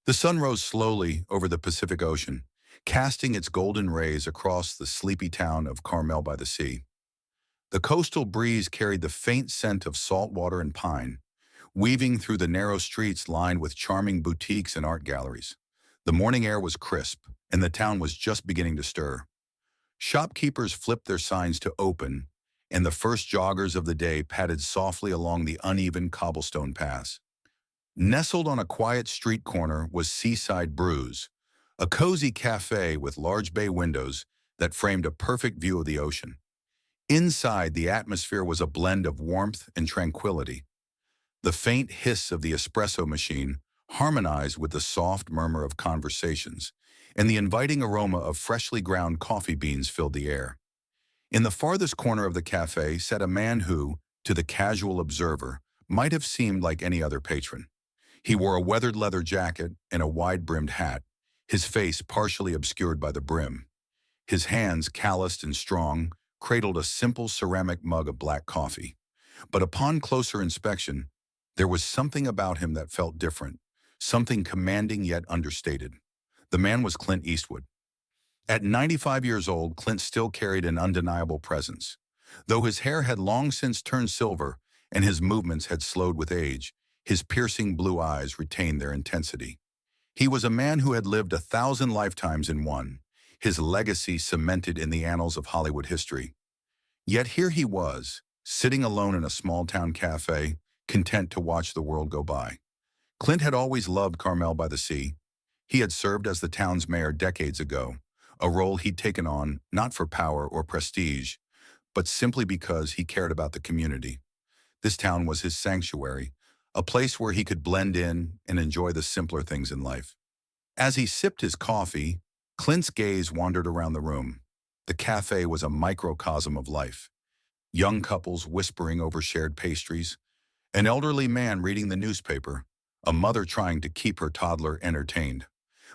The sun rose slowly over the Pacific Ocean, casting its golden rays across the sleepy town of Carmel by the sea. The coastal breeze carried the faint scent of salt water and pine, weaving through the narrow streets lined with charming boutiques and art galleries. The morning air was crisp, and the town was just beginning to stir. Shopkeepers flipped their signs to open, and the first joggers of the day padded softly along the uneven cobblestone paths. Nestled on a quiet street corner was Seaside Brews, a cozy cafe with large bay windows that framed a perfect view of the ocean. Inside, the atmosphere was a blend of warmth and tranquility. The faint hiss of the espresso machine harmonized with the soft murmur of conversations, and the inviting aroma of freshly ground coffee beans filled the air. In the farthest corner of the cafe sat a man who, to the casual observer, might have seemed like any other patron. He wore a weathered leather jacket and a wide-brimmed hat, his face partially obscured by the brim. His hands, calloused and strong, cradled a simple ceramic mug of black coffee. But upon closer inspection, there was something about him that felt different, something commanding yet understated. The man was Clint Eastwood. At 95 years old, Clint still carried an undeniable presence. Though his hair had long since turned silver and his movements had slowed with age, his piercing blue eyes retained their intensity. He was a man who had lived 1,000 lifetimes in one, his legacy cemented in the annals of Hollywood history. Yet here he was, sitting alone in a small-town cafe, content to watch the world go by. Clint had always loved Carmel by the sea. He had served as the town's mayor decades ago, a role he'd taken on not for power or prestige, but simply because he cared about the community. This town was his sanctuary, a place where he could blend in and enjoy the simpler things in life. As he sipped his coffee, Clint's gaze wandered around the room. The cafe was a microcosm of life. Young couples whispering over shared pastries, an elderly man reading the newspaper, a mother trying to keep her toddler entertained.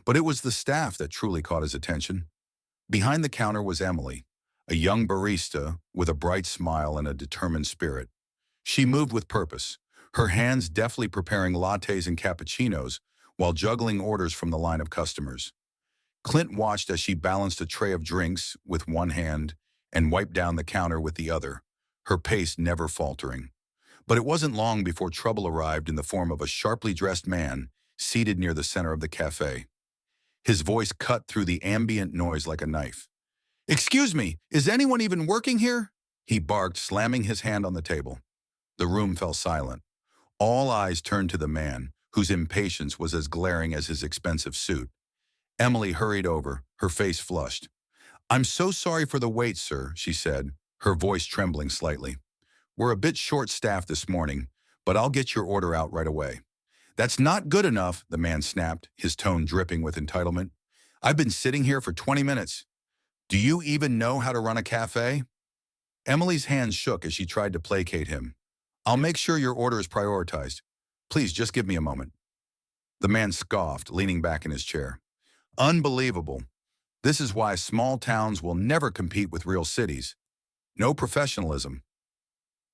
But it was the staff that truly caught his attention. Behind the counter was Emily, a young barista with a bright smile and a determined spirit. She moved with purpose, her hands deftly preparing lattes and cappuccinos while juggling orders from the line of customers. Clint watched as she balanced a tray of drinks with one hand and wiped down the counter with the other, her pace never faltering. But it wasn't long before trouble arrived in the form of a sharply dressed man seated near the center of the cafe. His voice cut through the ambient noise like a knife. "Excuse me, is anyone even working here?" he barked, slamming his hand on the table. The room fell silent. All eyes turned to the man, whose impatience was as glaring as his expensive suit. Emily hurried over, her face flushed. "I'm so sorry for the wait, sir," she said, her voice trembling slightly. "We're a bit short-staffed this morning, but I'll get your order out right away." "That's not good enough," the man snapped, his tone dripping with entitlement. "I've been sitting here for 20 minutes. Do you even know how to run a cafe?" Emily's hands shook as she tried to placate him. "I'll make sure your order is prioritized. Please, just give me a moment." The man scoffed, leaning back in his chair. "Unbelievable. This is why small towns will never compete with real cities. No professionalism."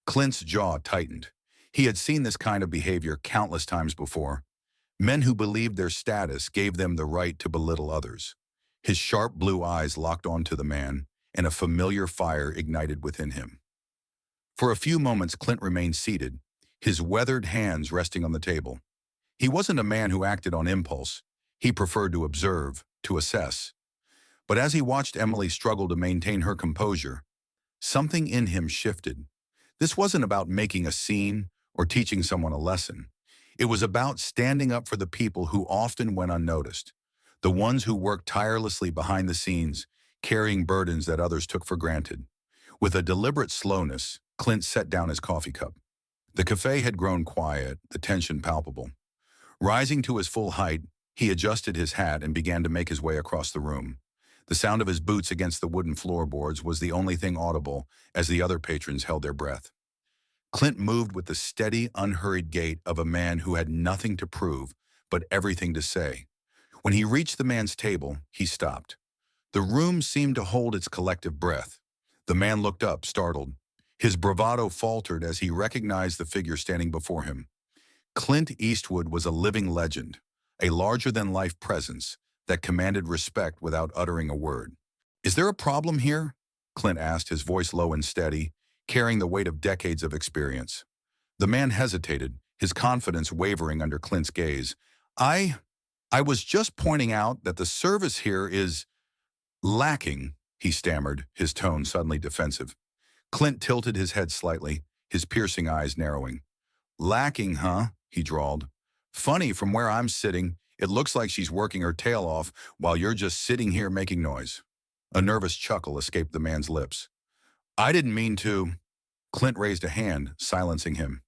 Clint's jaw tightened. He had seen this kind of behavior countless times before. Men who believed their status gave them the right to belittle others. His sharp blue eyes locked onto the man, and a familiar fire ignited within him. For a few moments, Clint remained seated, his weathered hands resting on the table. He wasn't a man who acted on impulse. He preferred to observe, to assess. But as he watched Emily struggle to maintain her composure, something in him shifted. This wasn't about making a scene or teaching someone a lesson. It was about standing up for the people who often went unnoticed, the ones who worked tirelessly behind the scenes, carrying burdens that others took for granted. With a deliberate slowness, Clint set down his coffee cup. The cafe had grown quiet, the tension palpable. Rising to his full height, he adjusted his hat and began to make his way across the room. The sound of his boots against the wooden floorboards was the only thing audible as the other patrons held their breath. Clint moved with the steady, unhurried gait of a man who had nothing to prove but everything to say. When he reached the man's table, he stopped. The room seemed to hold its collective breath. The man looked up, startled. His bravado faltered as he recognized the figure standing before him. Clint Eastwood was a living legend, a larger-than-life presence that commanded respect without uttering a word. "Is there a problem here?" Clint asked, his voice low and steady, carrying the weight of decades of experience. The man hesitated, his confidence wavering under Clint's gaze. I I was just pointing out that the service here is lacking," he stammered, his tone suddenly defensive. Clint tilted his head slightly, his piercing eyes narrowing. "Lacking, huh?" he drawled. "Funny, from where I'm sitting, it looks like she's working her tail off while you're just sitting here making noise." A nervous chuckle escaped the man's lips. "I didn't mean to." Clint raised a hand, silencing him.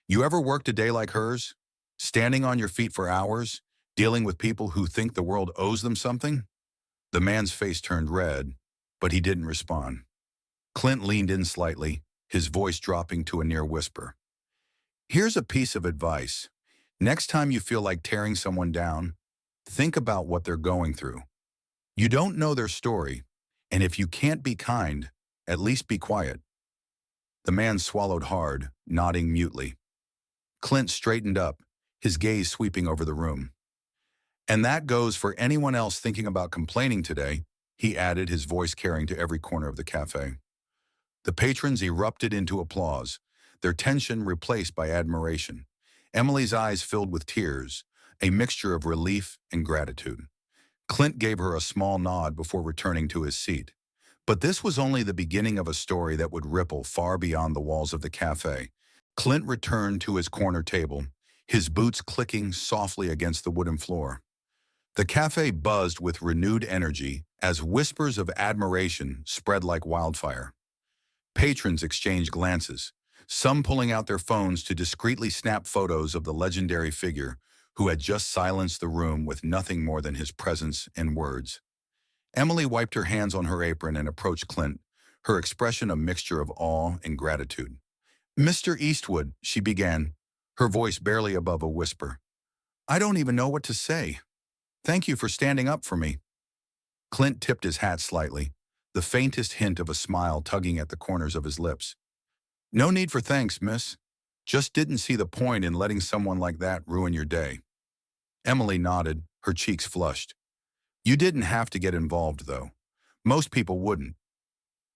"You ever worked a day like hers? Standing on your feet for hours, dealing with people who think the world owes them something?" The man's face turned red, but he didn't respond. Clint leaned in slightly, his voice dropping to a near whisper. "Here's a piece of advice. Next time you feel like tearing someone down, think about what they're going through. You don't know their story, and if you can't be kind, at least be quiet." The man swallowed hard, nodding mutely. Clint straightened up, his gaze sweeping over the room. "And that goes for anyone else thinking about complaining today," he added, his voice carrying to every corner of the cafe. The patrons erupted into applause, their tension replaced by admiration. Emily's eyes filled with tears, a mixture of relief and gratitude. Clint gave her a small nod before returning to his seat. But this was only the beginning of a story that would ripple far beyond the walls of the cafe. Clint returned to his corner table, his boots clicking softly against the wooden floor. The cafe buzzed with renewed energy as whispers of admiration spread like wildfire. Patrons exchanged glances, some pulling out their phones to discreetly snap photos of the legendary figure who had just silenced the room with nothing more than his presence and words. Emily wiped her hands on her apron and approached Clint, her expression a mixture of awe and gratitude. "Mr. Eastwood," she began, her voice barely above a whisper. "I don't even know what to say. Thank you for standing up for me." Clint tipped his hat slightly, the faintest hint of a smile tugging at the corners of his lips. "No need for thanks, miss. Just didn't see the point in letting someone like that ruin your day." Emily nodded, her cheeks flushed. "You didn't have to get involved, though. Most people wouldn't."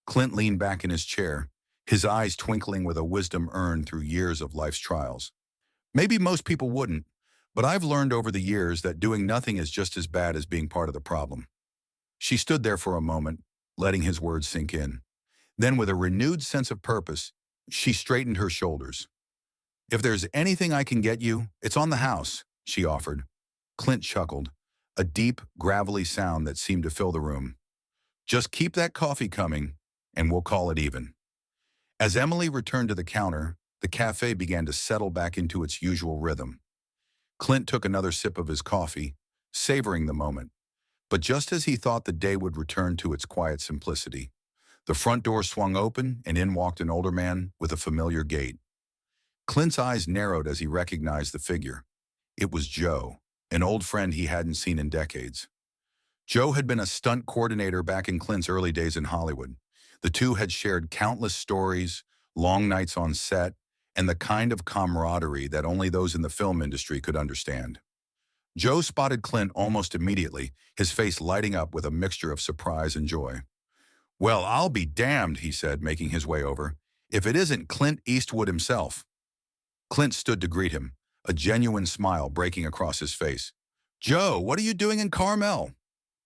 Clint leaned back in his chair, his eyes twinkling with a wisdom earned through years of life's trials. "Maybe most people wouldn't, but I've learned over the years that doing nothing is just as bad as being part of the problem." She stood there for a moment, letting his words sink in. Then, with a renewed sense of purpose, she straightened her shoulders. "If there's anything I can get you, it's on the house," she offered. Clint chuckled, a deep, gravelly sound that seemed to fill the room. "Just keep that coffee coming, and we'll call it even." As Emily returned to the counter, the cafe began to settle back into its usual rhythm. Clint took another sip of his coffee, savoring the moment. But just as he thought the day would return to its quiet simplicity, the front door swung open and in walked an older man with a familiar gait. Clint's eyes narrowed as he recognized the figure. It was Joe, an old friend he hadn't seen in decades. Joe had been a stunt coordinator back in Clint's early days in Hollywood. The two had shared countless stories, long nights on set, and the kind of camaraderie that only those in the film industry could understand. Joe spotted Clint almost immediately, his face lighting up with a mixture of surprise and joy. "Well, I'll be damned," he said, making his way over, "if it isn't Clint Eastwood himself." Clint stood to greet him, a genuine smile breaking across his face. "Joe, what are you doing in Carmel?"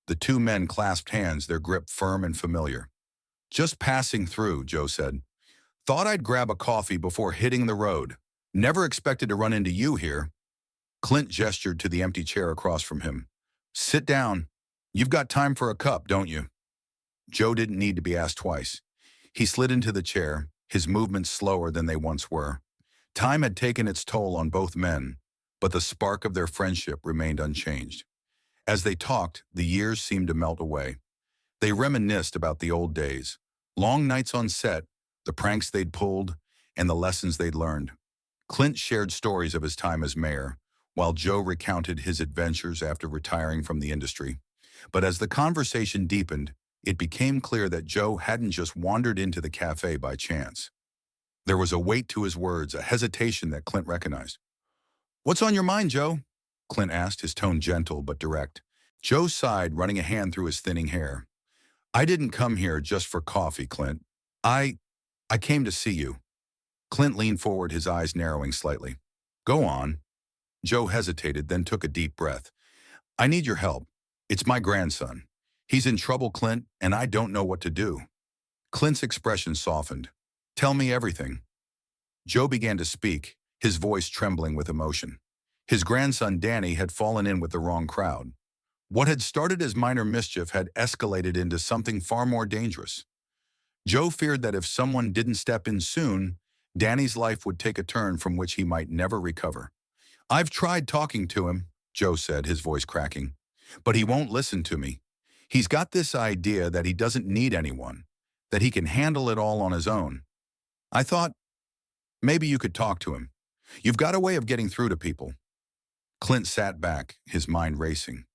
The two men clasped hands, their grip firm and familiar. "Just passing through," Joe said. "Thought I'd grab a coffee before hitting the road. Never expected to run into you here." Clint gestured to the empty chair across from him. "Sit down. You've got time for a cup, don't you?" Joe didn't need to be asked twice. He slid into the chair, his movements slower than they once were. Time had taken its toll on both men, but the spark of their friendship remained unchanged. As they talked, the years seemed to melt away. They reminisced about the old days, long nights on set, the pranks they'd pulled, and the lessons they'd learned. Clint shared stories of his time as mayor, while Joe recounted his adventures after retiring from the industry. But as the conversation deepened, it became clear that Joe hadn't just wandered into the cafe by chance. There was a weight to his words, a hesitation that Clint recognized. "What's on your mind, Joe?" Clint asked, his tone gentle but direct. Joe sighed, running a hand through his thinning hair. I didn't come here just for coffee, Clint. I came to see you. Clint leaned forward, his eyes narrowing slightly. Go on. Joe hesitated, then took a deep breath. I need your help. It's my grandson. He's in trouble, Clint, and I don't know what to do. Clint's expression softened. Tell me everything. Joe began to speak, his voice trembling with emotion. His grandson Danny had fallen in with the wrong crowd. What had started as minor mischief had escalated into something far more dangerous. Joe feared that if someone didn't step in soon, Danny's life would take a turn from which he might never recover. I've tried talking to him, Joe said, his voice cracking, but he won't listen to me. He's got this idea that he doesn't need anyone, that he can handle it all on his own. I thought, maybe you could talk to him. You've got a way of getting through to people. Clint sat back, his mind racing.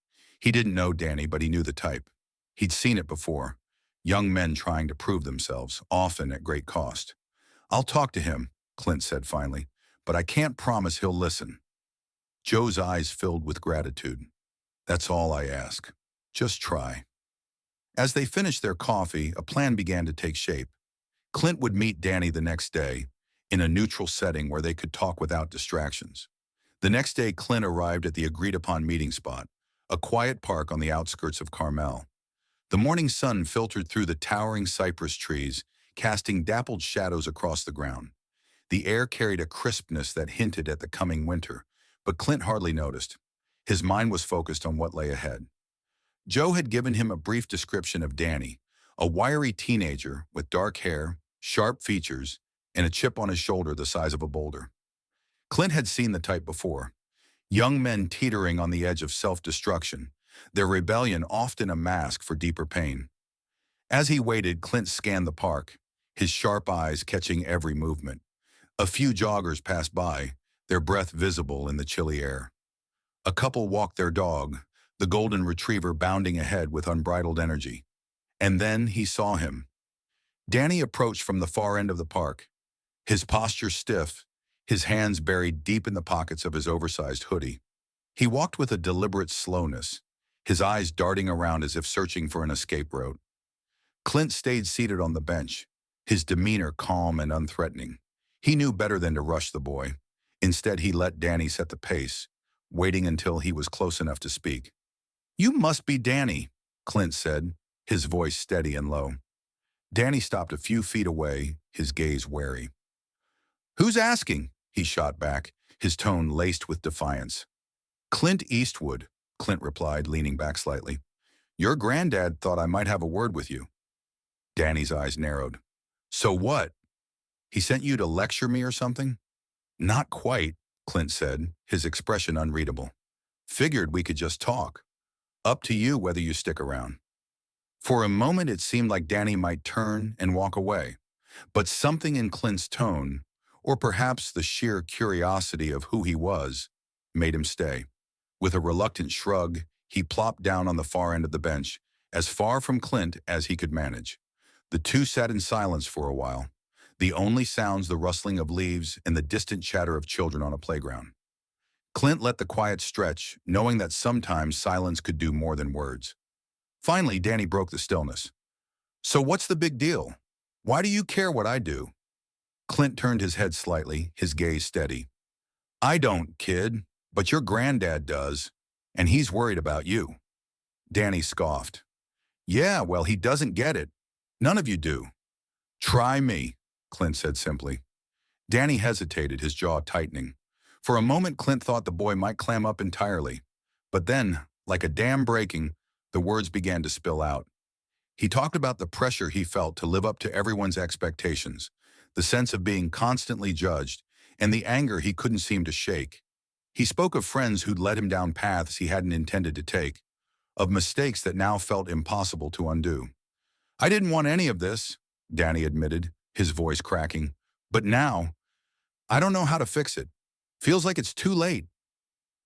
He didn't know Danny, but he knew the type. He'd seen it before. Young men trying to prove themselves, often at great cost. I'll talk to him, Clint said finally, but I can't promise he'll listen. Joe's eyes filled with gratitude. That's all I ask. Just try. As they finished their coffee, a plan began to take shape. Clint would meet Danny the next day, in a neutral setting where they could talk without distractions. The next day, Clint arrived at the agreed-upon meeting spot, a quiet park on the outskirts of Carmel. The morning sun filtered through the towering cypress trees, casting dappled shadows across the ground. The air carried a crispness that hinted at the coming winter, but Clint hardly noticed. His mind was focused on what lay ahead. Joe had given him a brief description of Danny, a wiry teenager with dark hair, sharp features, and a chip on his shoulder the size of a boulder. Clint had seen the type before. Young men teetering on the edge of self-destruction, their rebellion often a mask for deeper pain. As he waited, Clint scanned the park, his sharp eyes catching every movement. A few joggers passed by, their breath visible in the chilly air. A couple walked their dog, the golden retriever bounding ahead with unbridled energy. And then he saw him. Danny approached from the far end of the park, his posture stiff, his hands buried deep in the pockets of his oversized hoodie. He walked with a deliberate slowness, his eyes darting around as if searching for an escape route. Clint stayed seated on the bench, his demeanor calm and unthreatening. He knew better than to rush the boy. Instead, he let Danny set the pace, waiting until he was close enough to speak. You must be Danny, Clint said, his voice steady and low. Danny stopped a few feet away, his gaze wary. Who's asking? He shot back, his tone laced with defiance. Clint Eastwood, Clint replied, leaning back slightly. Your granddad thought I might have a word with you. Danny's eyes narrowed. So what? He sent you to lecture me or something? Not quite, Clint said, his expression unreadable. Figured we could just talk. Up to you whether you stick around. For a moment it seemed like Danny might turn and walk away, but something in Clint's tone, or perhaps the sheer curiosity of who he was, made him stay. With a reluctant shrug, he plopped down on the far end of the bench, as far from Clint as he could manage. The two sat in silence for a while, the only sounds the rustling of leaves and the distant chatter of children on a playground. Clint let the quiet stretch, knowing that sometimes silence could do more than words. Finally, Danny broke the stillness. So what's the big deal? Why do you care what I do? Clint turned his head slightly, his gaze steady. I don't, kid, but your granddad does, and he's worried about you. Danny scoffed. Yeah, well, he doesn't get it. None of you do. Try me, Clint said simply. Danny hesitated, his jaw tightening. For a moment, Clint thought the boy might clam up entirely. But then, like a dam breaking, the words began to spill out. He talked about the pressure he felt to live up to everyone's expectations, the sense of being constantly judged, and the anger he couldn't seem to shake. He spoke of friends who'd led him down paths he hadn't intended to take, of mistakes that now felt impossible to undo. I didn't want any of this, Danny admitted, his voice cracking. But now, I don't know how to fix it. Feels like it's too late.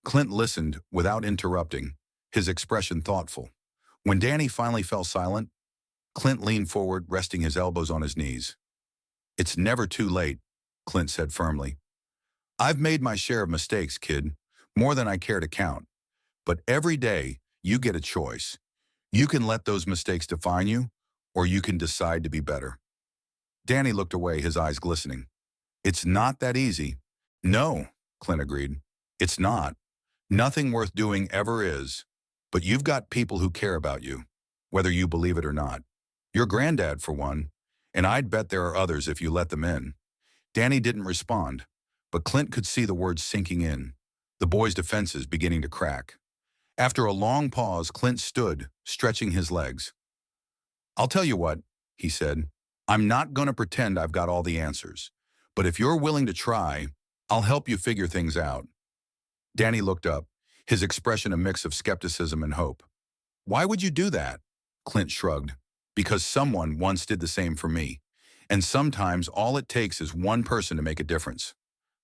Clint listened without interrupting, his expression thoughtful. When Danny finally fell silent, Clint leaned forward, resting his elbows on his knees. It's never too late, Clint said firmly. I've made my share of mistakes, kid, more than I care to count. But every day, you get a choice. You can let those mistakes define you, or you can decide to be better. Danny looked away, his eyes glistening. It's not that easy. No, Clint agreed. It's not. Nothing worth doing ever is. But you've got people who care about you, whether you believe it or not. Your granddad, for one, and I'd bet there are others if you let them in. Danny didn't respond, but Clint could see the words sinking in, the boy's defenses beginning to crack. After a long pause, Clint stood, stretching his legs. I'll tell you what, he said. I'm not going to pretend I've got all the answers. But if you're willing to try, I'll help you figure things out. Danny looked up, his expression a mix of skepticism and hope. Why would you do that? Clint shrugged. Because someone once did the same for me. And sometimes all it takes is one person to make a difference.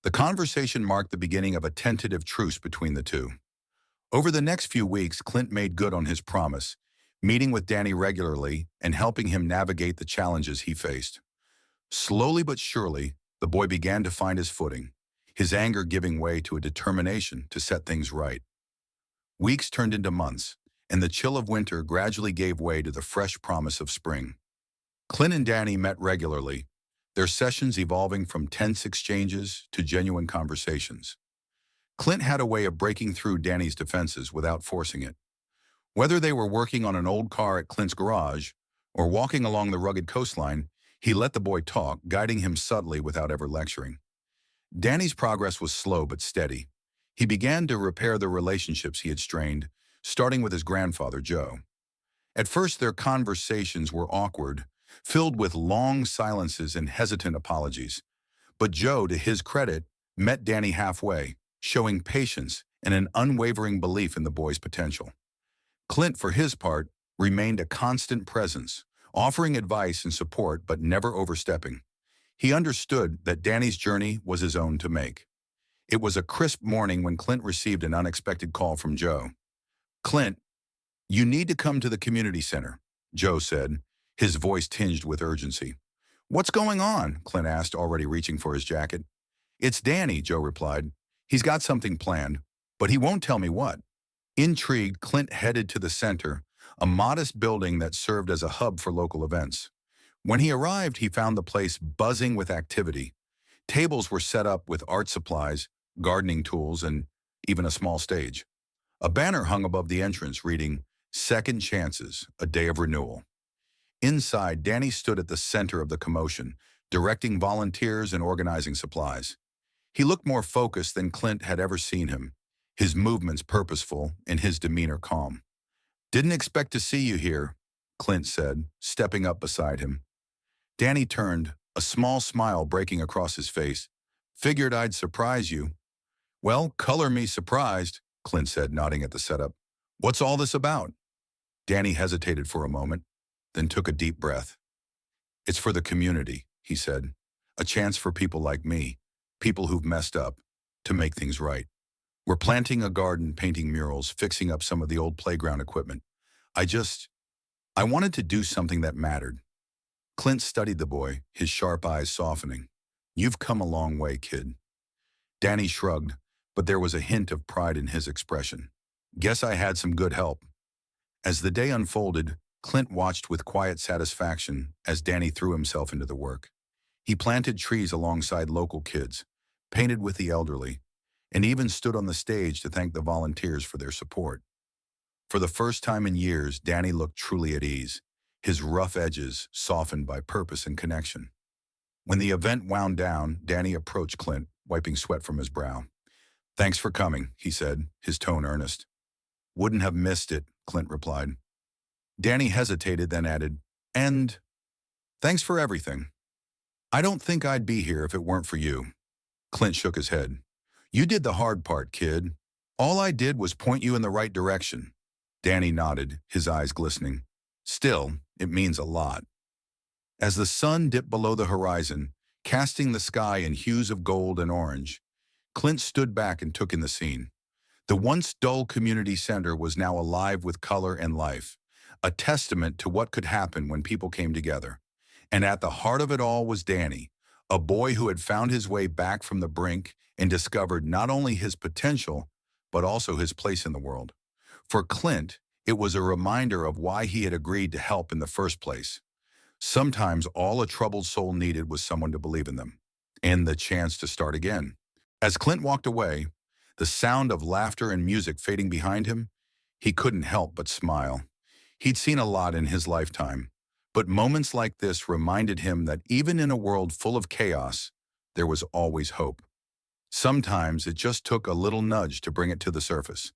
The conversation marked the beginning of a tentative truce between the two. Over the next few weeks, Clint made good on his promise, meeting with Danny regularly and helping him navigate the challenges he faced. Slowly but surely, the boy began to find his footing, his anger giving way to a determination to set things right. Weeks turned into months, and the chill of winter gradually gave way to the fresh promise of spring. Clint and Danny met regularly, their sessions evolving from tense exchanges to genuine conversations. Clint had a way of breaking through Danny's defenses without forcing it. Whether they were working on an old car at Clint's garage or walking along the rugged coastline, he let the boy talk, guiding him subtly without ever lecturing. Danny's progress was slow but steady. He began to repair the relationships he had strained, starting with his grandfather, Joe. At first, their conversations were awkward, filled with long silences and hesitant apologies. But Joe, to his credit, met Danny halfway, showing patience and an unwavering belief in the boy's potential. Clint, for his part, remained a constant presence, offering advice and support but never overstepping. He understood that Danny's journey was his own to make. It was a crisp morning when Clint received an unexpected call from Joe. "Clint, you need to come to the community center," Joe said, his voice tinged with urgency. "What's going on?" Clint asked, already reaching for his jacket. "It's Danny," Joe replied. "He's got something planned, but he won't tell me what." Intrigued, Clint headed to the center, a modest building that served as a hub for local events. When he arrived, he found the place buzzing with activity. Tables were set up with art supplies, gardening tools, and even a small stage. A banner hung above the entrance reading, "Second Chances, a Day of Renewal." Inside, Danny stood at the center of the commotion, directing volunteers and organizing supplies. He looked more focused than Clint had ever seen him, his movements purposeful and his demeanor calm. "Didn't expect to see you here," Clint said, stepping up beside him. Danny turned, a small smile breaking across his face. "Figured I'd surprise you." "Well, color me surprised," Clint said, nodding at the setup. "What's all this about?" Danny hesitated for a moment, then took a deep breath. "It's for the community," he said. "A chance for people like me, people who've messed up, to make things right. We're planting a garden, painting murals, fixing up some of the old playground equipment. I wanted to do something that mattered." Clint studied the boy, his sharp eyes softening. "You've come a long way, kid." Danny shrugged, but there was a hint of pride in his expression. "Guess I had some good help." As the day unfolded, Clint watched with quiet satisfaction as Danny threw himself into the work. He planted trees alongside local kids, painted with the elderly, and even stood on the stage to thank the volunteers for their support. For the first time in years, Danny looked truly at ease, his rough edges softened by purpose and connection. When the event wound down, Danny approached Clint, wiping sweat from his brow. "Thanks for coming," he said, his tone earnest. "Wouldn't have missed it," Clint replied. Danny hesitated, then added, "And thanks for everything. I don't think I'd be here if it weren't for you." Clint shook his head. "You did the hard part, kid. All I did was point you in the right direction." Danny nodded, his eyes glistening. "Still, it means a lot." As the sun dipped below the horizon, casting the sky in hues of gold and orange, Clint stood back and took in the scene. The once dull community center was now alive with color and life, a testament to what could happen when people came together. And at the heart of it all was Danny, a boy who had found his way back from the brink and discovered not only his potential, but also his place in the world. For Clint, it was a reminder of why he had agreed to help in the first place. Sometimes all a troubled soul needed was someone to believe in them, and the chance to start again. As Clint walked away, the sound of laughter and music fading behind him, he couldn't help but smile. He'd seen a lot in his lifetime, but moments like this reminded him that even in a world full of chaos, there was always hope. Sometimes it just took a little nudge to bring it to the surface.